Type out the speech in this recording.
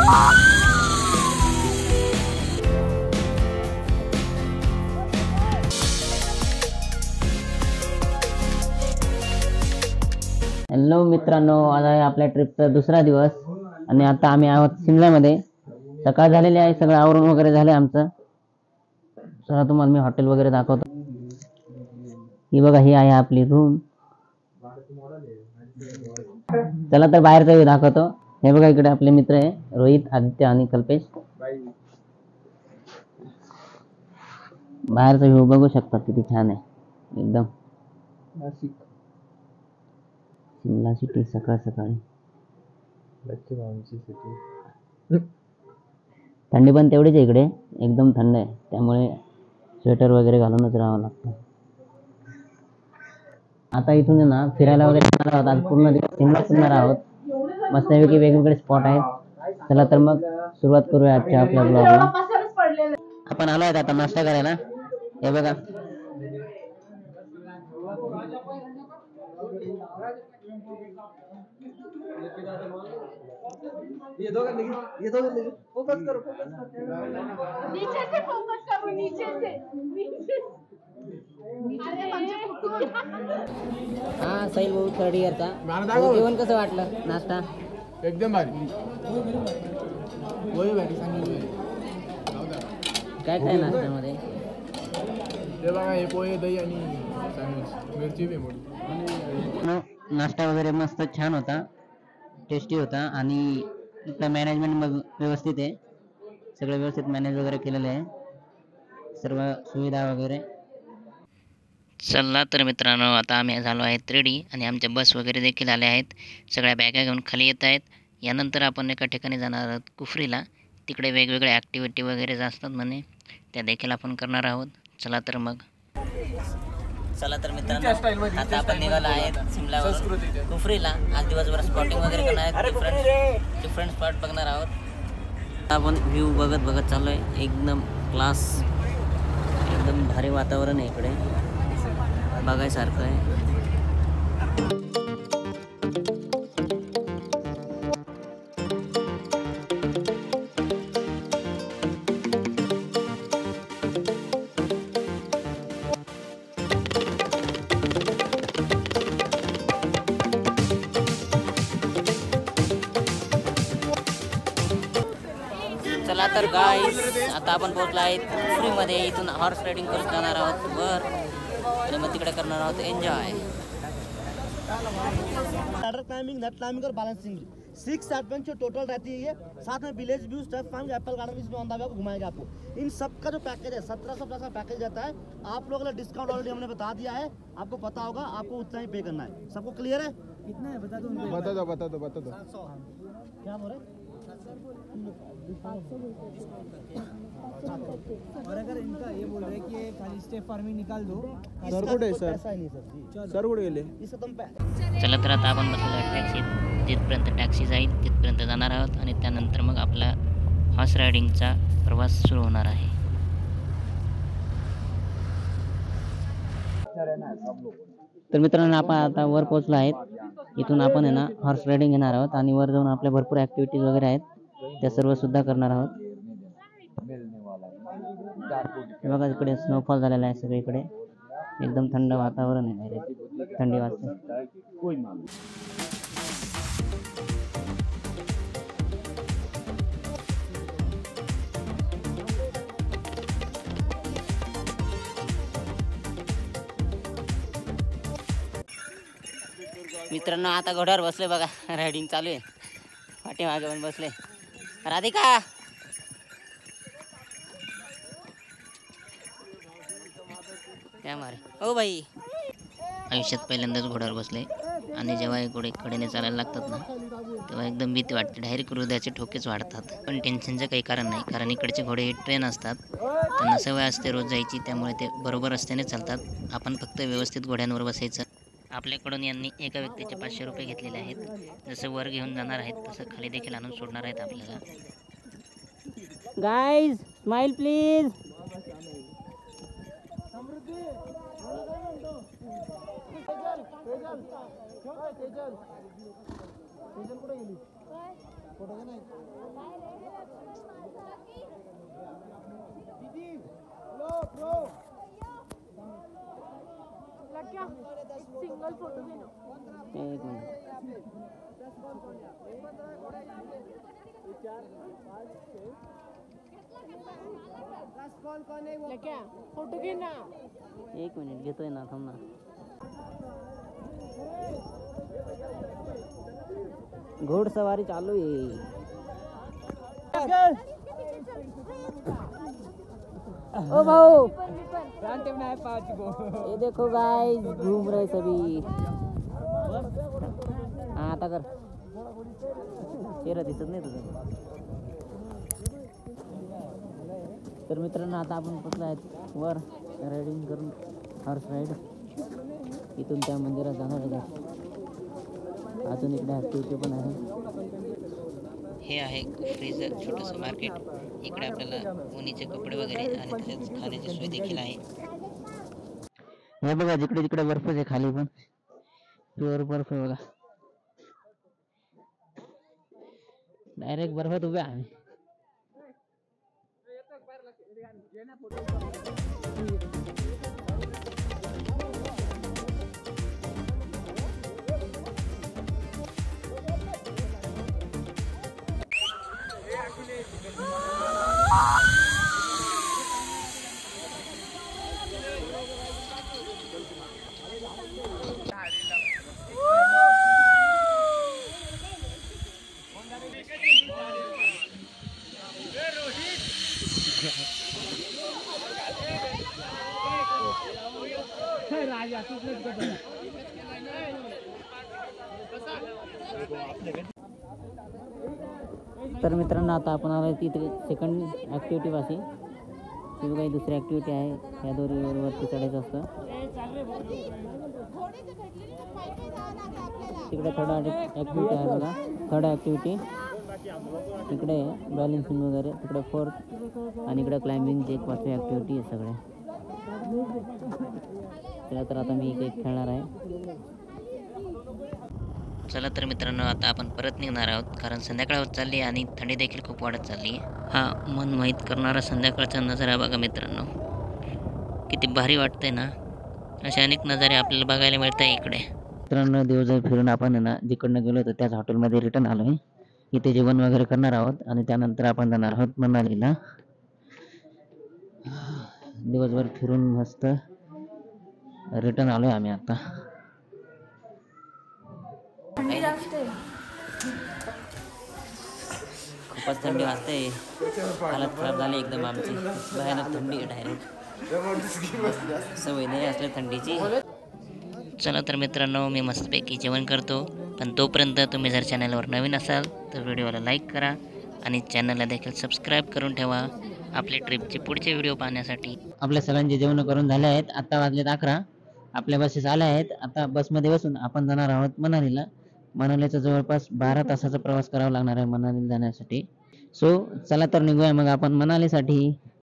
Hello मित्रांनो, आज आहे आपल्या ट्रिपचा दुसरा दिवस आणि आता आम्ही आहोत शिमल्यामध्ये. सकाळ झालेली आहे, सगळं आवरून वगैरे झाले आमचं. चला तुम्हाला मी हॉटेल वगैरे दाखवतो. ही बघा, ही आहे आपली रूम. चला तर बाहेरचा व्ह्यू दाखवतो. हे बघा, इकडे आपले मित्र आहे रोहित, आदित्य आणि कल्पेश. बाहेरचा व्ह्यू बघू शकता किती छान आहे एकदम. शिमला सिटी सकाळ सकाळी. थंडी पण तेवढीच आहे इकडे, एकदम थंड आहे, त्यामुळे स्वेटर वगैरे घालूनच राहावं लागतं. आता इथून आहे ना फिरायला वगैरे जाणार आहोत. आज पूर्ण दिवस शिमला फिरणार आहोत. मस्तपैकी वेगवेगळे स्पॉट आहेत. चला तर मग सुरुवात करूया आजच्या आपल्या ब्लॉगला. आपण आलो आहेत आता नाश्ता करायला. हे बघा, ये दो फोकस करो नीचे से फोकस करो नीचे से हा सैल भाऊ थर्ड इयरचा. जेवण कसं वाटलं? नाश्ता एकदम भारी. काय काय नाश्त्यामध्ये? ते बघा, हे पोहे, दही आणि सँडविच, मिरची बी मोठी. नाश्ता वगैरे मस्त छान होता, टेस्टी होता आणि इथलं मॅनेजमेंट व्यवस्थित आहे. सगळं व्यवस्थित मॅनेज वगैरे केलेलं आहे, सर्व सुविधा वगैरे. चला तर मित्रांनो, आता आम्ही झालो आहेत रेडी आणि आमच्या बस वगैरे देखील आल्या आहेत. सगळ्या बॅगा घेऊन खाली येत आहेत. यानंतर आपण एका ठिकाणी जाणार आहोत कुफरीला. तिकडे वेगवेगळ्या ॲक्टिव्हिटी वगैरे असतात म्हणे, त्या देखील आपण करणार आहोत. चला तर मित्रांनो, आता आपण निघालो आहेत शिमल्यावर कुफरीला. आज दिवसभर स्पॉटिंग वगैरे करणार आहेत, डिफरंट स्पॉट बघणार आहोत. आपण व्ह्यू बघत चाललो आहे. एकदम क्लास, एकदम भारी वातावरण आहे इकडे, बघायसारखं आहे. चला तर गाईस, आता आपण पोहोचलो आहे कुफरीमध्ये. इथून हॉर्स रायडिंग करत जाणार आहोत वर आणि मग तिकडे करणार आहोत एन्जॉय. क्लाइंबिंग, नेट क्लाइंबिंग और बैलेंसिंग 6 एडवेंचर टोटल रहती है ये. साथ में village view, step farm, apple garden इसमें ऑन द वे घुमाएगा आपको. इन सब का जो पैकेज है 1750 का पैकेज रहता है. आप लोगों ने डिस्काउंट ऑलरेडी हमने बता दिया है, आपको पता होगा, आपको उतना ही पे करना है. सबको क्लियर है? कितना है बता दो. क्या बोल रहे? और अगर इनका ये बोल रहे कि खाली स्टेप फार्मिंग निकाल दो. सर कुठे गेले? चला तर आता आपण बसलेलो टॅक्सीत. जिथपर्यंत टॅक्सी जाईल तिथपर्यंत जाणार आहोत आणि त्यानंतर मग आपला हॉर्स रायडिंगचा प्रवास सुरू होणार आहे. तर मित्रांनो, आपण आता वर पोहोचलो आहेत. इथून आपण आहे ना हॉर्स रायडिंग घेणार आहोत आणि वर जाऊन आपल्या भरपूर ॲक्टिव्हिटीज वगैरे आहेत, त्या सर्व सुद्धा करणार आहोत. बघा, इकडे स्नोफॉल झालेला आहे सगळीकडे. एकदम थंड वातावरण आहे, थंडी वाजते. मित्रांनो, आता घोड्यावर बसले बघा, रायडिंग चालू आहे. पाठीमागे पण बसले. राधिका, त्या मारे ओ भाई. आयुष्यात पहिल्यांदाच घोड्यावर बसले आणि जेव्हा हे घोडे कडेने चालायला लागतात ना, तेव्हा एकदम भीती वाटते. डायरेक्ट हृदयाचे ठोकेच वाढतात. पण टेन्शनचं काही कारण नाही, कारण इकडचे घोडे हे ट्रेन असतात, त्यांना सवय असते रोज जायची, त्यामुळे ते बरोबर रस्त्याने चालतात. आपण फक्त व्यवस्थित घोड्यांवर बसायचं. आपल्याकडून यांनी एका व्यक्तीचे 500 रुपये घेतलेले आहेत. जसं वर घेऊन जाणार आहेत तसं खाली देखील आणून सोडणार आहेत आपल्याला. Guys, smile please. Single photo घे ना. एक मिनिट. लक्या फोटो घे ना. एक मिनिट घेतोय ना, थांब ना. घोडसवारी चालू आहे. ओ भाऊ, ये देखो गाइस, घूम रहे सभी. हाँ आता कर. चेहरा दिसत नाही तुझा. तर मित्रांनो, आता आपण पोचलो आहेत वर रायडिंग करून, हॉर्स राईड. इथून त्या मंदिरात जाणार आहे. अजून इकडे ॲक्टिव्हिटी पण आहे. हे आहे फ्रीजर छोटंसं मार्केट. इकडे आपल्याला उन्हीचे कपडे वगैरे आणि तसेच खाण्याची सोय देखील आहे. हे बघा, जिकडे तिकडे बर्फच आहे खाली, पण प्युअर बर्फ आहे बघा. डायरेक्ट बर्फात उभे आहे. तर मित्रांनो, आता आपण आलो तिथे सेकंड ॲक्टिव्हिटी पाशी. तिथे काही दुसरी ॲक्टिव्हिटी आहे. या दोरीवरती चढायचं असतं. तिकडे थर्ड ॲक्टिव्हिटी आहे बघा. थर्ड ॲक्टिव्हिटी इकडे बॅलन्सिंग वगैरे, तिकडे फोर्थ, आणि इकडे क्लाइम्बिंगची एक 5वी ॲक्टिव्हिटी आहे सगळे. चला तर आता मी एक खेळणार आहे. चला तर मित्रांनो, आता आपण परत निघणार आहोत, कारण संध्याकाळ होत चालली आणि थंडी देखील खूप वाढत चालली आहे. हा मन मोहित करणारा संध्याकाळचा नजारा बघा मित्रांनो, किती भारी वाटतंय ना. असे अनेक नजारे आपल्याला बघायला मिळत आहे इकडे. मित्रांनो, दिवसभर फिरून आपण ना जिकडनं गेलो होतो त्याच हॉटेलमध्ये रिटर्न आलो आहे. इथे जेवण वगैरे करणार आहोत आणि त्यानंतर आपण जाणार आहोत मनालीला. दिवसभर फिरून मस्त रिटर्न आलोय आम्ही आता. खूपच थंडी वाजते. हालत खराब झाली एकदम आमची. भयानक थंडी आहे डायरेक्ट. सवय नाही असल्या थंडीची. चला तर मित्रांनो, मी मस्तपैकी जेवण करतो. पण तोपर्यंत तुम्ही जर चॅनलवर नवीन असाल तर व्हिडिओला लाईक करा आणि चॅनलला देखील सबस्क्राईब करून ठेवा आपले ट्रिपचे पुढचे व्हिडिओ पाहण्यासाठी. आपल्या सगळ्यांचे जेवण करून झाले आहेत. आता वाजलेत 11. आपल्या बसेस आल्या आहेत. आता बसमध्ये बसून आपण जाणार आहोत मनालीला. मनालीचा जवळपास 12 तासाचा प्रवास करावा लागणार आहे मनालीला जाण्यासाठी. सो चला तर निघूया मग आपण मनालीसाठी.